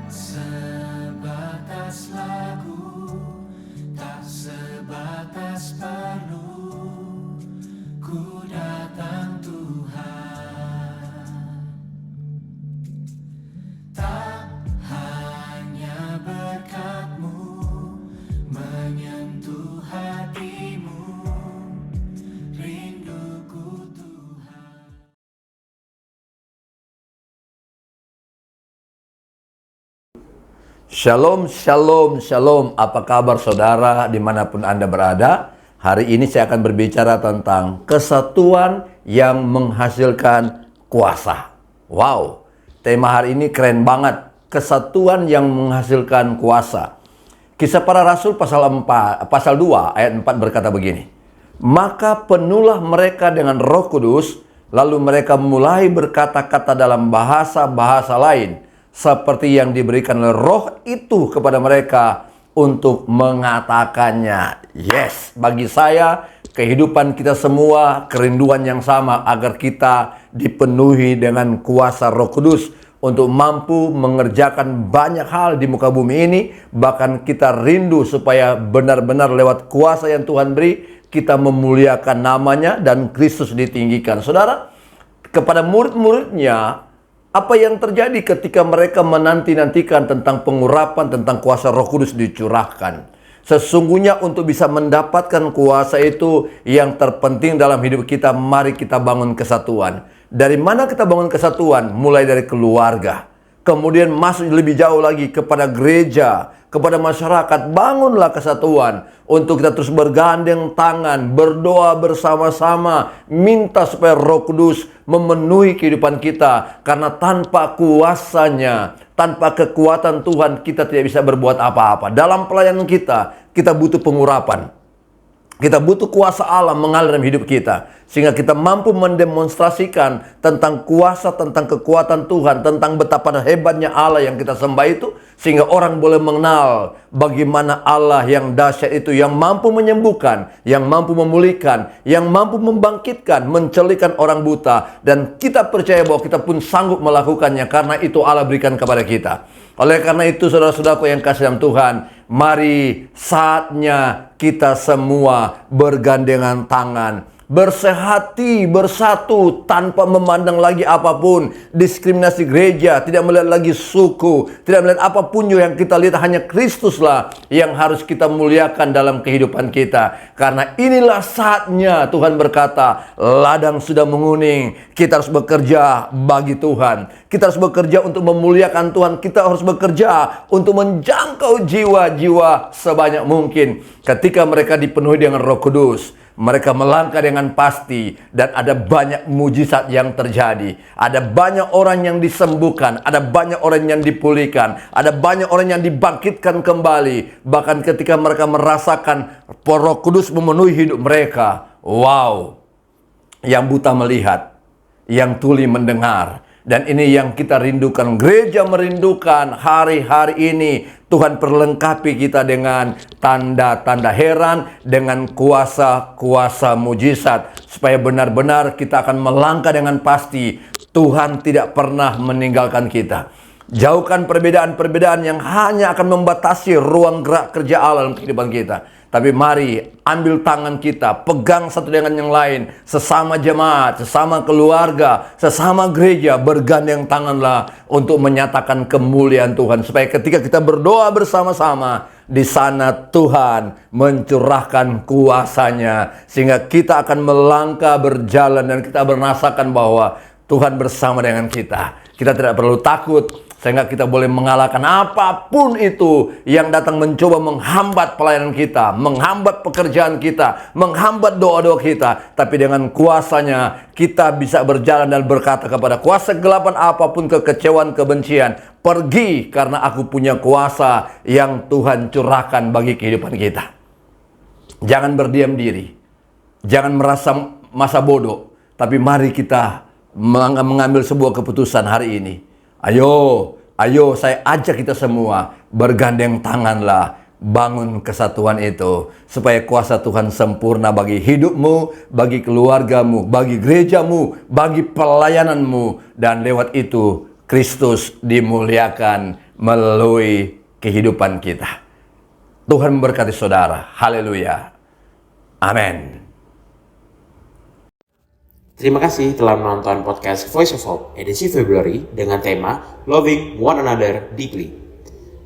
sebatas lagu, tak sebatas perlu, ku datang Tuhan. Tak hanya berkat-Mu menyentuh hatimu, rinduku Tuhan. Shalom, shalom, shalom. Apa kabar saudara dimanapun Anda berada? Hari ini saya akan berbicara tentang kesatuan yang menghasilkan kuasa. Wow, tema hari ini keren banget. Kesatuan yang menghasilkan kuasa. Kisah Para Rasul pasal 2 ayat 4 berkata begini. Maka penuhlah mereka dengan Roh Kudus, lalu mereka mulai berkata-kata dalam bahasa-bahasa lain, seperti yang diberikan oleh Roh itu kepada mereka untuk mengatakannya. Yes, bagi saya, kehidupan kita semua kerinduan yang sama agar kita dipenuhi dengan kuasa Roh Kudus untuk mampu mengerjakan banyak hal di muka bumi ini. Bahkan kita rindu supaya benar-benar lewat kuasa yang Tuhan beri, kita memuliakan namanya dan Kristus ditinggikan. Saudara, kepada murid-muridnya, apa yang terjadi ketika mereka menanti-nantikan tentang pengurapan, tentang kuasa Roh Kudus dicurahkan? Sesungguhnya untuk bisa mendapatkan kuasa itu yang terpenting dalam hidup kita, mari kita bangun kesatuan. Dari mana kita bangun kesatuan? Mulai dari keluarga. Kemudian masuk lebih jauh lagi kepada gereja, kepada masyarakat. Bangunlah kesatuan untuk kita terus bergandeng tangan, berdoa bersama-sama, minta supaya Roh Kudus memenuhi kehidupan kita. Karena tanpa kuasanya, tanpa kekuatan Tuhan, kita tidak bisa berbuat apa-apa. Dalam pelayanan kita butuh pengurapan. Kita butuh kuasa Allah mengalir dalam hidup kita, sehingga kita mampu mendemonstrasikan tentang kuasa, tentang kekuatan Tuhan, tentang betapa hebatnya Allah yang kita sembah itu, sehingga orang boleh mengenal bagaimana Allah yang dahsyat itu, yang mampu menyembuhkan, yang mampu memulihkan, yang mampu membangkitkan, mencelikan orang buta. Dan kita percaya bahwa kita pun sanggup melakukannya, karena itu Allah berikan kepada kita. Oleh karena itu, saudara-saudaraku yang kasih dalam Tuhan, mari saatnya kita semua bergandengan tangan, bersehati, bersatu, tanpa memandang lagi apapun, diskriminasi gereja, tidak melihat lagi suku, tidak melihat apapun yang kita lihat, hanya Kristuslah yang harus kita muliakan dalam kehidupan kita. Karena inilah saatnya, Tuhan berkata, ladang sudah menguning, kita harus bekerja bagi Tuhan. Kita harus bekerja untuk memuliakan Tuhan. Kita harus bekerja untuk menjangkau jiwa-jiwa sebanyak mungkin. Ketika mereka dipenuhi dengan Roh Kudus, mereka melangkah dengan pasti, dan ada banyak mujizat yang terjadi. Ada banyak orang yang disembuhkan, ada banyak orang yang dipulihkan, ada banyak orang yang dibangkitkan kembali. Bahkan ketika mereka merasakan Roh Kudus memenuhi hidup mereka, wow, yang buta melihat, yang tuli mendengar. Dan ini yang kita rindukan. Gereja merindukan hari-hari ini Tuhan perlengkapi kita dengan tanda-tanda heran, dengan kuasa-kuasa mujizat, supaya benar-benar kita akan melangkah dengan pasti. Tuhan tidak pernah meninggalkan kita. Jauhkan perbedaan-perbedaan yang hanya akan membatasi ruang gerak kerja Allah dalam kehidupan kita. Tapi mari ambil tangan kita, pegang satu dengan yang lain, sesama jemaat, sesama keluarga, sesama gereja, bergandeng tanganlah untuk menyatakan kemuliaan Tuhan. Supaya ketika kita berdoa bersama-sama, di sana Tuhan mencurahkan kuasanya, sehingga kita akan melangkah berjalan dan kita merasakan bahwa Tuhan bersama dengan kita. Kita tidak perlu takut, sehingga kita boleh mengalahkan apapun itu yang datang mencoba menghambat pelayanan kita, menghambat pekerjaan kita, menghambat doa-doa kita. Tapi dengan kuasanya kita bisa berjalan dan berkata kepada kuasa kegelapan apapun, kekecewaan, kebencian, pergi, karena aku punya kuasa yang Tuhan curahkan bagi kehidupan kita. Jangan berdiam diri, jangan merasa masa bodoh, tapi mari kita mengambil sebuah keputusan hari ini. Ayo saya ajak kita semua, bergandeng tanganlah, bangun kesatuan itu, supaya kuasa Tuhan sempurna bagi hidupmu, bagi keluargamu, bagi gerejamu, bagi pelayananmu, dan lewat itu Kristus dimuliakan melalui kehidupan kita. Tuhan memberkati saudara. Haleluya. Amin. Terima kasih telah menonton podcast Voice of Hope edisi Februari dengan tema Loving One Another Deeply.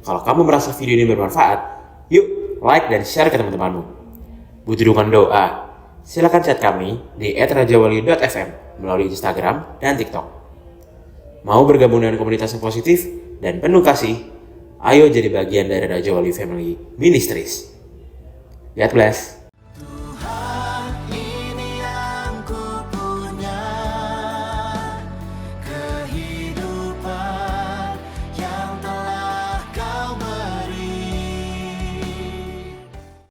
Kalau kamu merasa video ini bermanfaat, yuk like dan share ke teman-temanmu. Butuh dukungan doa? Silakan chat kami di @rajawali.fm melalui Instagram dan TikTok. Mau bergabung dengan komunitas yang positif dan penuh kasih? Ayo jadi bagian dari Raja Wali Family Ministries. God bless.